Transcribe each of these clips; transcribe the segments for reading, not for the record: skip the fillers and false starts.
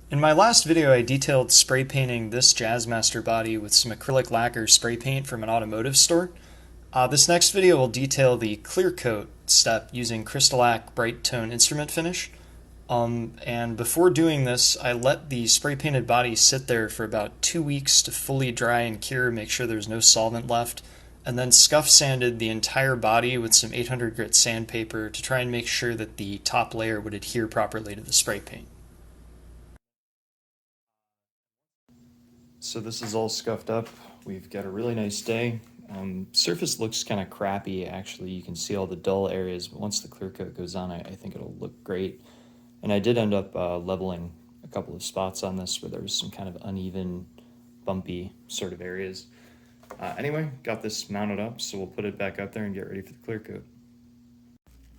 In my last video, I detailed spray painting this Jazzmaster body with some acrylic lacquer spray paint from an automotive store. This next video will detail the clear coat step using Crystalac Brite Tone instrument finish. And before doing this, I let the spray painted body sit there for about 2 weeks to fully dry and cure, make sure there's no solvent left, and then scuff sanded the entire body with some 800 grit sandpaper to try and make sure that the top layer would adhere properly to the spray paint. So this is all scuffed up. We've got a really nice day. Surface looks kind of crappy actually. You can see all the dull areas, but once the clear coat goes on, I think it'll look great. And I did end up leveling a couple of spots on this where there was some kind of uneven, bumpy sort of areas. Anyway, got this mounted up, so we'll put it back up there and get ready for the clear coat.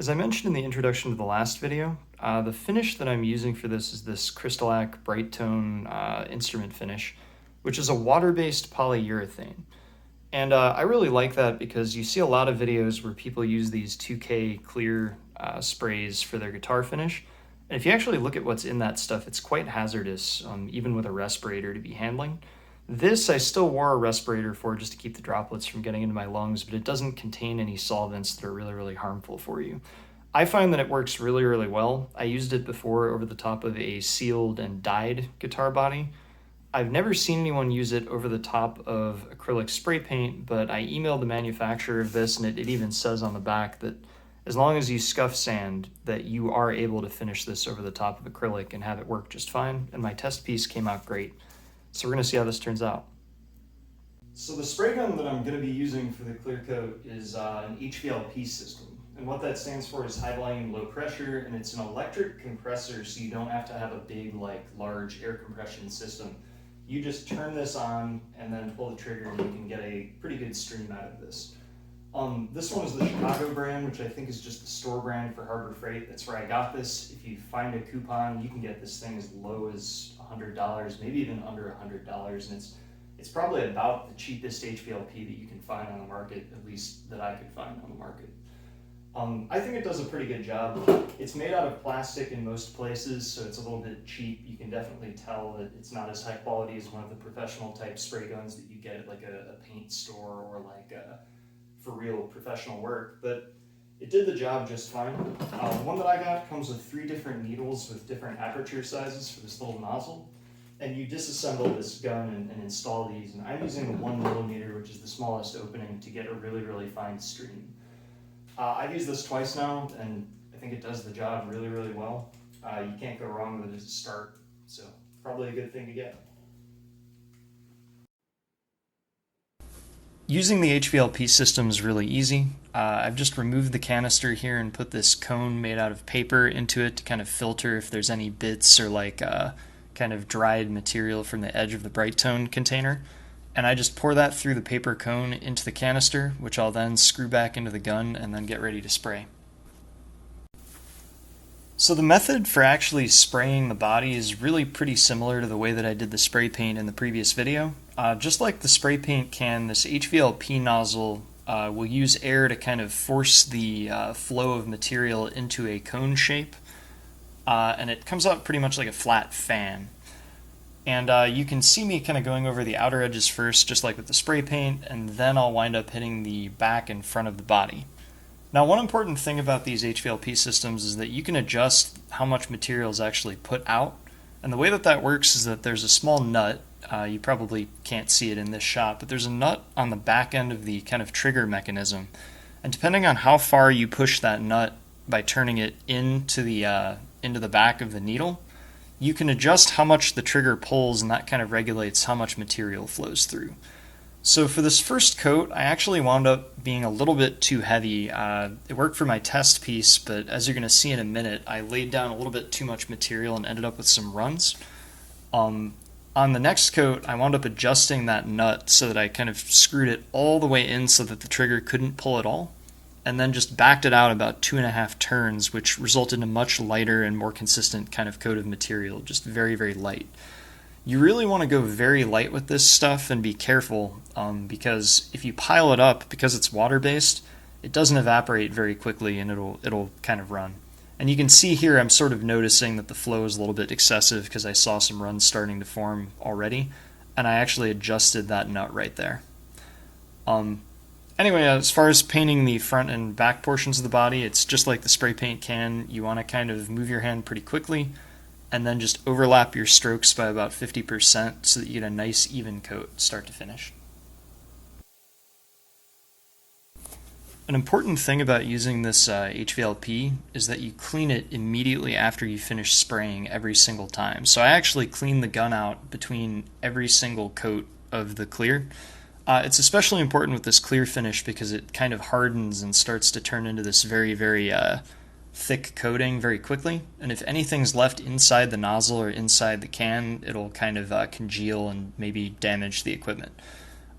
As I mentioned in the introduction to the last video, the finish that I'm using for this is this Crystalac Brite Tone instrument finish, which is a water-based polyurethane. And I really like that because you see a lot of videos where people use these 2K clear sprays for their guitar finish. And if you actually look at what's in that stuff, it's quite hazardous, even with a respirator to be handling. This I still wore a respirator for just to keep the droplets from getting into my lungs, but it doesn't contain any solvents that are really harmful for you. I find that it works really well. I used it before over the top of a sealed and dyed guitar body. I've never seen anyone use it over the top of acrylic spray paint, but I emailed the manufacturer of this, and it even says on the back that as long as you scuff sand, that you are able to finish this over the top of acrylic and have it work just fine, and my test piece came out great. So we're going to see how this turns out. So the spray gun that I'm going to be using for the clear coat is an HVLP system. And what that stands for is high volume, low pressure, and it's an electric compressor, so you don't have to have a big, large air compression system. You just turn this on and then pull the trigger and you can get a pretty good stream out of this. This one is the Chicago brand, which I think is just the store brand for Harbor Freight. That's where I got this. If you find a coupon, you can get this thing as low as $100, maybe even under $100, and it's probably about the cheapest HVLP that you can find on the market, at least that I could find on the market. I think it does a pretty good job. It's made out of plastic in most places, so it's a little bit cheap. You can definitely tell that it's not as high quality as one of the professional type spray guns that you get at like a paint store or for real professional work, but it did the job just fine. The one that I got comes with 3 different needles with different aperture sizes for this little nozzle, and you disassemble this gun and install these, and I'm using the 1mm, which is the smallest opening, to get a really fine stream. I've used this twice now, and I think it does the job really well. You can't go wrong with it as a start, so probably a good thing to get. Using the HVLP system is really easy. I've just removed the canister here and put this cone made out of paper into it to kind of filter if there's any bits or kind of dried material from the edge of the Brite Tone container. And I just pour that through the paper cone into the canister, which I'll then screw back into the gun and then get ready to spray. So the method for actually spraying the body is really pretty similar to the way that I did the spray paint in the previous video. Just like the spray paint can, this HVLP nozzle will use air to kind of force the flow of material into a cone shape, and it comes out pretty much like a flat fan. And you can see me kind of going over the outer edges first, just like with the spray paint, and then I'll wind up hitting the back and front of the body. Now, one important thing about these HVLP systems is that you can adjust how much material is actually put out. And the way that that works is that there's a small nut. You probably can't see it in this shot, but there's a nut on the back end of the kind of trigger mechanism. And depending on how far you push that nut by turning it into the back of the needle, you can adjust how much the trigger pulls, and that kind of regulates how much material flows through. So for this first coat, I actually wound up being a little bit too heavy. It worked for my test piece, but as you're going to see in a minute, I laid down a little bit too much material and ended up with some runs. On the next coat, I wound up adjusting that nut so that I kind of screwed it all the way in so that the trigger couldn't pull at all, and then just backed it out about 2.5 turns, which resulted in a much lighter and more consistent kind of coat of material, just very light. You really want to go very light with this stuff and be careful, because if you pile it up, because it's water-based, it doesn't evaporate very quickly and it'll kind of run. And you can see here I'm sort of noticing that the flow is a little bit excessive because I saw some runs starting to form already, and I actually adjusted that nut right there. Anyway, as far as painting the front and back portions of the body, it's just like the spray paint can. You want to kind of move your hand pretty quickly and then just overlap your strokes by about 50% so that you get a nice even coat start to finish. An important thing about using this HVLP is that you clean it immediately after you finish spraying every single time. So I actually clean the gun out between every single coat of the clear. It's especially important with this clear finish because it kind of hardens and starts to turn into this very, very thick coating very quickly. And if anything's left inside the nozzle or inside the can, it'll kind of congeal and maybe damage the equipment.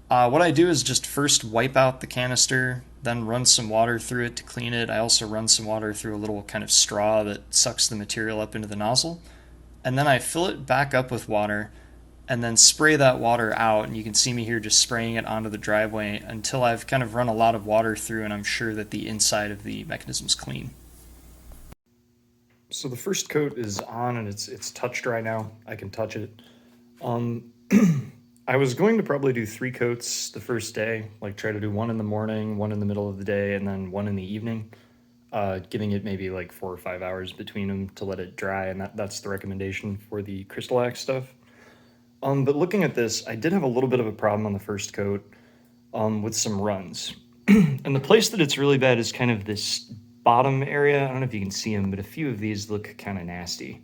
What I do is just first wipe out the canister, then run some water through it to clean it. I also run some water through a little kind of straw that sucks the material up into the nozzle. And then I fill it back up with water and then spray that water out. And you can see me here just spraying it onto the driveway until I've kind of run a lot of water through and I'm sure that the inside of the mechanism's clean. So the first coat is on and it's touch dry now. I can touch it. I was going to probably do 3 coats the first day, like try to do 1 in the morning, 1 in the middle of the day, and then 1 in the evening, giving it maybe like 4 or 5 hours between them to let it dry, and that's the recommendation for the Crystalac stuff. But looking at this, I did have a little bit of a problem on the first coat with some runs. And the place that it's really bad is kind of this bottom area. I don't know if you can see them, but a few of these look kind of nasty.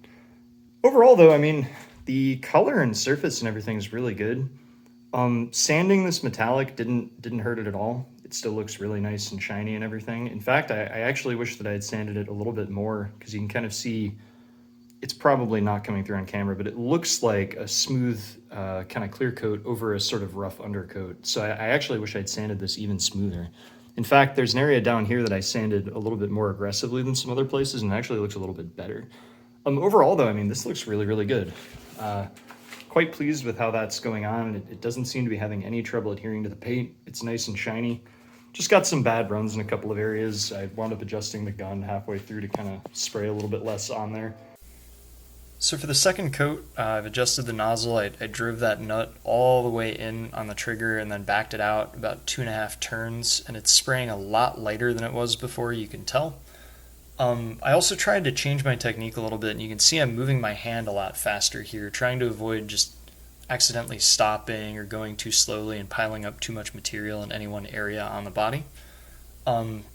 Overall, though, I mean, the color and surface and everything is really good. Sanding this metallic didn't hurt it at all. It still looks really nice and shiny and everything. In fact, I actually wish that I had sanded it a little bit more because you can kind of see it's probably not coming through on camera, but it looks like a smooth kind of clear coat over a sort of rough undercoat. So I actually wish I'd sanded this even smoother. In fact, there's an area down here that I sanded a little bit more aggressively than some other places and it actually looks a little bit better. Overall, though, I mean, this looks really, really good. Quite pleased with how that's going on. It doesn't seem to be having any trouble adhering to the paint. It's nice and shiny. Just got some bad runs in a couple of areas. I wound up adjusting the gun halfway through to kind of spray a little bit less on there. So for the second coat, I've adjusted the nozzle. I drove that nut all the way in on the trigger and then backed it out about 2.5 turns, and it's spraying a lot lighter than it was before, you can tell. I also tried to change my technique a little bit, and you can see I'm moving my hand a lot faster here, trying to avoid just accidentally stopping or going too slowly and piling up too much material in any one area on the body.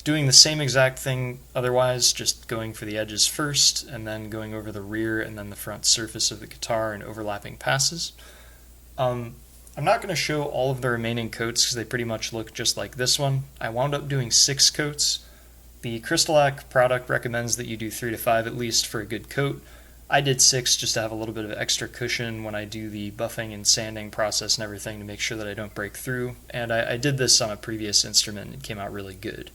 Doing the same exact thing otherwise, just going for the edges first, and then going over the rear and then the front surface of the guitar and overlapping passes. I'm not going to show all of the remaining coats because they pretty much look just like this one. I wound up doing 6 coats. The Crystalac product recommends that you do 3 to 5 at least for a good coat. I did 6 just to have a little bit of extra cushion when I do the buffing and sanding process and everything to make sure that I don't break through. And I did this on a previous instrument and it came out really good.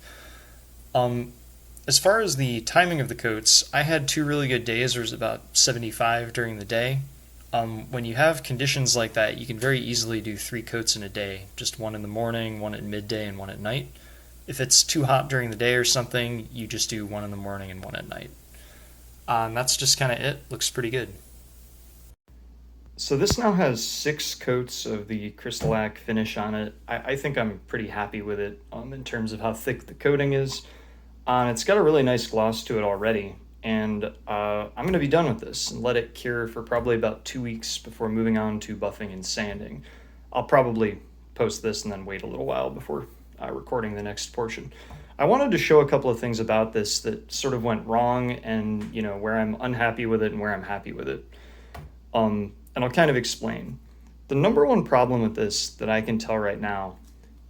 As far as the timing of the coats, I had 2 really good days. There was about 75 during the day. When you have conditions like that, you can very easily do 3 coats in a day. Just 1 in the morning, 1 at midday, and 1 at night. If it's too hot during the day or something, you just do 1 in the morning and 1 at night. And that's just kind of it. Looks pretty good. So this now has 6 coats of the Crystalac finish on it. I think I'm pretty happy with it in terms of how thick the coating is. It's got a really nice gloss to it already. And I'm going to be done with this and let it cure for probably about 2 weeks before moving on to buffing and sanding. I'll probably post this and then wait a little while before recording the next portion. I wanted to show a couple of things about this that sort of went wrong and, you know, where I'm unhappy with it and where I'm happy with it. And I'll kind of explain. The number one problem with this that I can tell right now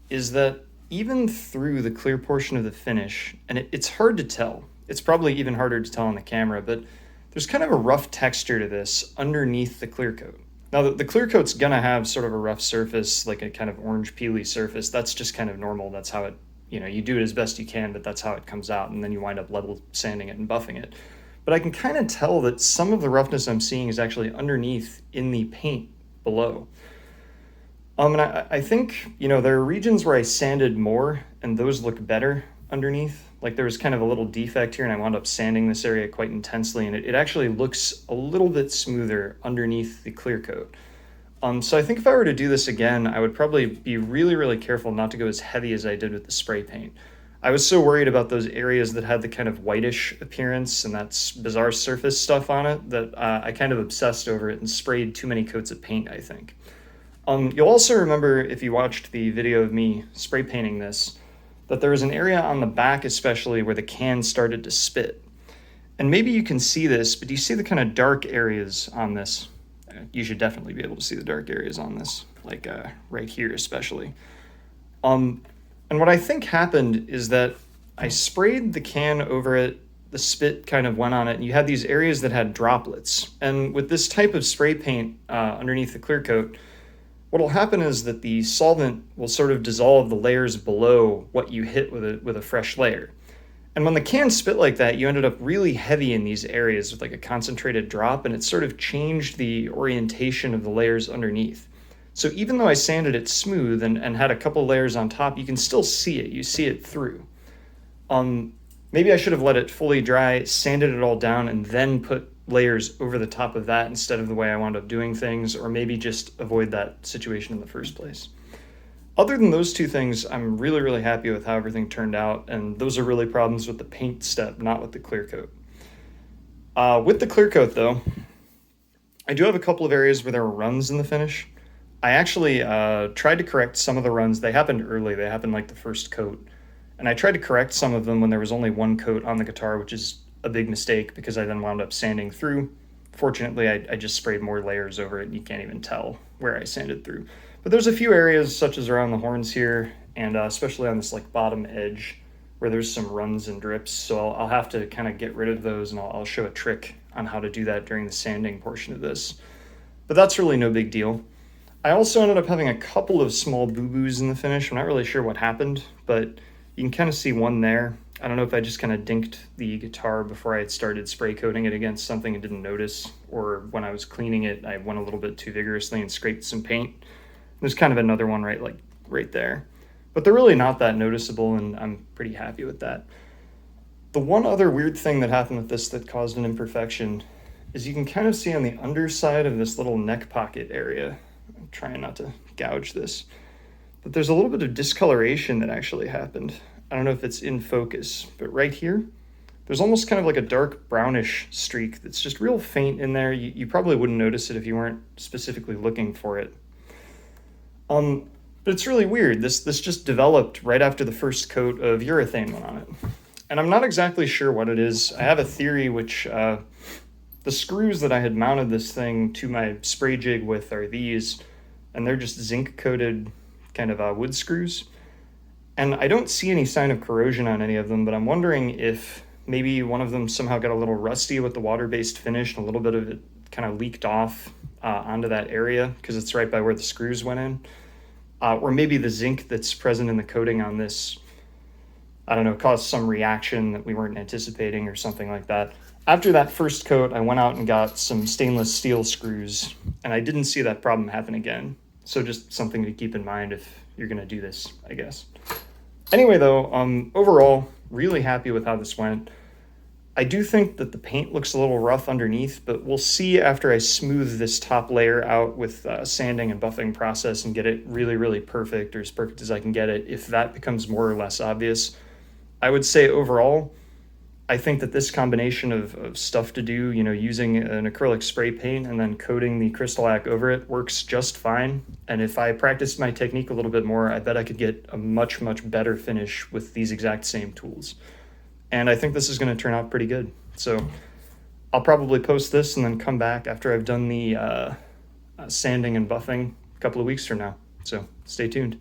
is that even through the clear portion of the finish, and it's hard to tell. It's probably even harder to tell on the camera, but there's kind of a rough texture to this underneath the clear coat. Now, the clear coat's gonna have sort of a rough surface, like a kind of orange peely surface. That's just kind of normal. That's how it, you know, you do it as best you can, but that's how it comes out, and then you wind up level sanding it and buffing it. But I can kind of tell that some of the roughness I'm seeing is actually underneath in the paint below. And I think, you know, there are regions where I sanded more, and those look better underneath. like there was kind of a little defect here, and I wound up sanding this area quite intensely, and it actually looks a little bit smoother underneath the clear coat. So I think if I were to do this again, I would probably be really, really careful not to go as heavy as I did with the spray paint. I was so worried about those areas that had the kind of whitish appearance and that bizarre surface stuff on it that I kind of obsessed over it and sprayed too many coats of paint, I think. You'll also remember, if you watched the video of me spray painting this, that there was an area on the back especially where the can started to spit. And maybe you can see this, but do you see the kind of dark areas on this? You should definitely be able to see the dark areas on this, like right here especially. And what I think happened is that I sprayed the can over it, the spit kind of went on it, and you had these areas that had droplets. And with this type of spray paint underneath the clear coat, what will happen is that the solvent will sort of dissolve the layers below what you hit with a fresh layer. And when the can spit like that, you ended up really heavy in these areas with like a concentrated drop, and it sort of changed the orientation of the layers underneath. So even though I sanded it smooth and had a couple layers on top, you can still see it. You see it through. Maybe I should have let it fully dry, sanded it all down, and then put layers over the top of that instead of the way I wound up doing things, or maybe just avoid that situation in the first place. Other than those two things, I'm really, really happy with how everything turned out, and those are really problems with the paint step, not with the clear coat. With the clear coat, though, I do have a couple of areas where there were runs in the finish. I actually tried to correct some of the runs. They happened early. They happened like the first coat. And I tried to correct some of them when there was only one coat on the guitar, which is a big mistake because I then wound up sanding through. Fortunately, I just sprayed more layers over it, and you can't even tell where I sanded through. But there's a few areas, such as around the horns here, and especially on this like bottom edge, where there's some runs and drips. So I'll have to kind of get rid of those, and I'll show a trick on how to do that during the sanding portion of this. But that's really no big deal. I also ended up having a couple of small boo-boos in the finish. I'm not really sure what happened, but you can kind of see one there. I don't know if I just kind of dinked the guitar before I had started spray coating it against something and didn't notice, or when I was cleaning it, I went a little bit too vigorously and scraped some paint. There's kind of another one right there. But they're really not that noticeable, and I'm pretty happy with that. The one other weird thing that happened with this that caused an imperfection is you can kind of see on the underside of this little neck pocket area, I'm trying not to gouge this, but there's a little bit of discoloration that actually happened. I don't know if it's in focus, but right here, there's almost kind of like a dark brownish streak that's just real faint in there. You probably wouldn't notice it if you weren't specifically looking for it. But it's really weird. This just developed right after the first coat of urethane went on it. And I'm not exactly sure what it is. I have a theory which the screws that I had mounted this thing to my spray jig with are these, and they're just zinc coated kind of wood screws. And I don't see any sign of corrosion on any of them, but I'm wondering if maybe one of them somehow got a little rusty with the water-based finish and a little bit of it kind of leaked off onto that area because it's right by where the screws went in. Or maybe the zinc that's present in the coating on this, I don't know, caused some reaction that we weren't anticipating or something like that. After that first coat, I went out and got some stainless steel screws, and I didn't see that problem happen again. So just something to keep in mind if you're going to do this, I guess. Anyway, though, overall, really happy with how this went. I do think that the paint looks a little rough underneath, but we'll see after I smooth this top layer out with sanding and buffing process and get it really, really perfect, or as perfect as I can get it, if that becomes more or less obvious. I would say overall, I think that this combination of stuff to do, using an acrylic spray paint and then coating the Crystalac over it works just fine. And if I practiced my technique a little bit more, I bet I could get a much, much better finish with these exact same tools. And I think this is going to turn out pretty good. So I'll probably post this and then come back after I've done the sanding and buffing a couple of weeks from now. So stay tuned.